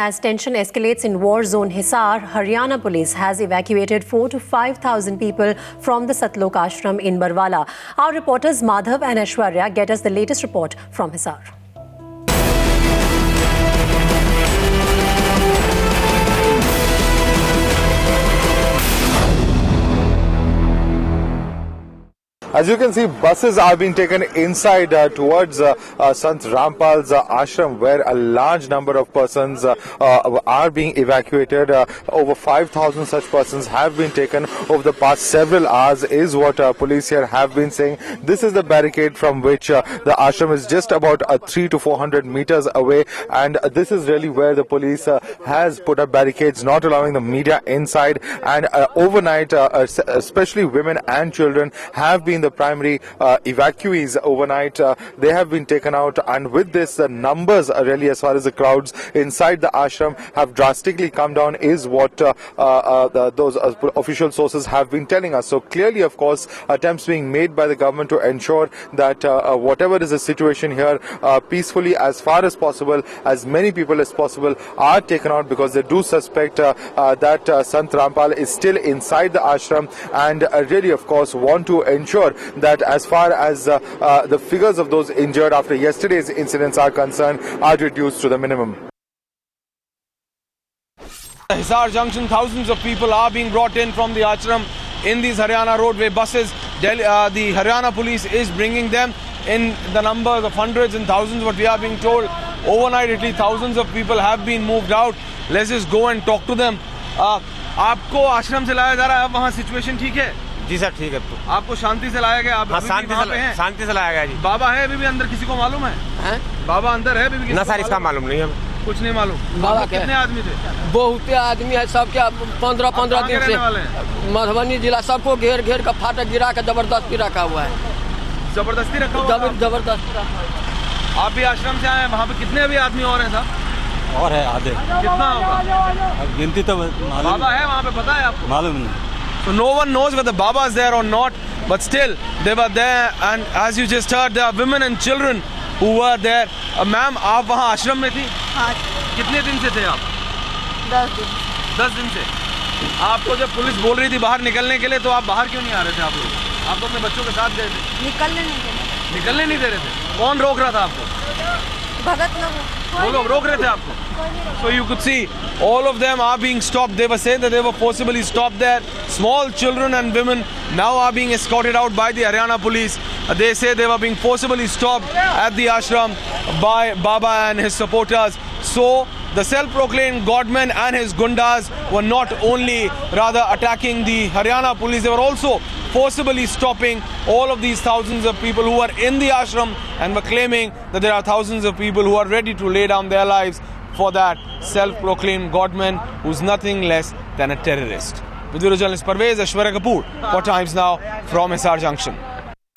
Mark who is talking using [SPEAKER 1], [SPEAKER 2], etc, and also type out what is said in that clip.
[SPEAKER 1] As tension escalates in war zone Hisar, Haryana police has evacuated 4,000 to 5,000 people from the Satlok ashram in Barwala. Our reporters Madhav and Aishwarya get us the latest report from Hisar.
[SPEAKER 2] As you can see, buses are being taken inside towards Sant Rampal's ashram, where a large number of persons are being evacuated. Over 5,000 such persons have been taken over the past several hours, is what police here have been saying. This is the barricade from which the ashram is just about 300 to 400 meters away, and this is really where the police has put up barricades, not allowing the media inside. And overnight, especially women and children have been the primary evacuees overnight. They have been taken out, and with this, the numbers really, as far as the crowds inside the ashram, have drastically come down, is what those official sources have been telling us. So clearly, of course, attempts being made by the government to ensure that whatever is the situation here, peacefully, as far as possible, as many people as possible are taken out, because they do suspect that Sant Rampal is still inside the ashram, and really, of course, want to ensure that as far as the figures of those injured after yesterday's incidents are concerned, are reduced to the minimum.
[SPEAKER 3] Hisar Junction, thousands of people are being brought in from the ashram in these Haryana roadway buses. The Haryana police is bringing them in the numbers of hundreds and thousands, what we are being told. Overnight, at least thousands of people have been moved out. Let's just go and talk to them. आपको आश्रम से लाया जा रहा है, वहाँ situation ठीक है?
[SPEAKER 4] जी सर, ठीक है। तो
[SPEAKER 3] आपको शांति से लाया गया? आप
[SPEAKER 4] हाँ, शांति से लाया गया जी।
[SPEAKER 3] बाबा है अभी भी अंदर, किसी को मालूम है? बाबा अंदर है अभी भी?
[SPEAKER 4] ना सर, इसका मालूम नहीं है,
[SPEAKER 3] कुछ नहीं मालूम।
[SPEAKER 5] बाबा
[SPEAKER 3] कितने आदमी थे?
[SPEAKER 5] बहुत आदमी है, सबके 15 दिन से मधुबनी जिला सबको घेर घेर का फाटक गिरा के जबरदस्ती रखा हुआ है।
[SPEAKER 3] जबरदस्ती रखा हुआ?
[SPEAKER 5] जबरदस्ती।
[SPEAKER 3] आप भी आश्रम से आए हैं, वहाँ पे कितने अभी आदमी और हैं साहब?
[SPEAKER 6] और है आधे।
[SPEAKER 3] कितना होगा?
[SPEAKER 6] अब गिनती तो
[SPEAKER 3] बाबा है वहाँ पे, पता है आपको?
[SPEAKER 6] मालूम नहीं।
[SPEAKER 3] So no one knows whether Baba is there or not, but still they were there, and as you just heard, there are women and children who were there. Ma'am, आप वहाँ आश्रम में थी?
[SPEAKER 7] हाँ।
[SPEAKER 3] कितने दिन से थे आप?
[SPEAKER 7] 10 दिन।
[SPEAKER 3] 10 दिन से। आपको जब पुलिस बोल रही थी बाहर निकलने के लिए, तो आप बाहर क्यों नहीं आ रहे थे? आप लोग, आप तो अपने बच्चों के साथ गए थे।
[SPEAKER 7] निकलने नहीं दे रहे।
[SPEAKER 3] निकलने नहीं दे रहे थे? कौन रोक रहा था आपको?
[SPEAKER 7] भगत लोग।
[SPEAKER 3] वो लोग रोक रहे थे आपको? So you could see all of them are being stopped. They were saying that they were forcibly stopped there. Small children and women now are being escorted out by the Haryana police. They say they were being forcibly stopped at the ashram by Baba and his supporters. So the self-proclaimed godman and his gundas were not only rather attacking the Haryana police, they were also forcibly stopping all of these thousands of people who were in the ashram, and were claiming that there are thousands of people who are ready to lay down their lives for that self-proclaimed godman who's nothing less than a terrorist. Video journalist Parvez, Aishwarya Kapoor for Times Now from Hisar Junction.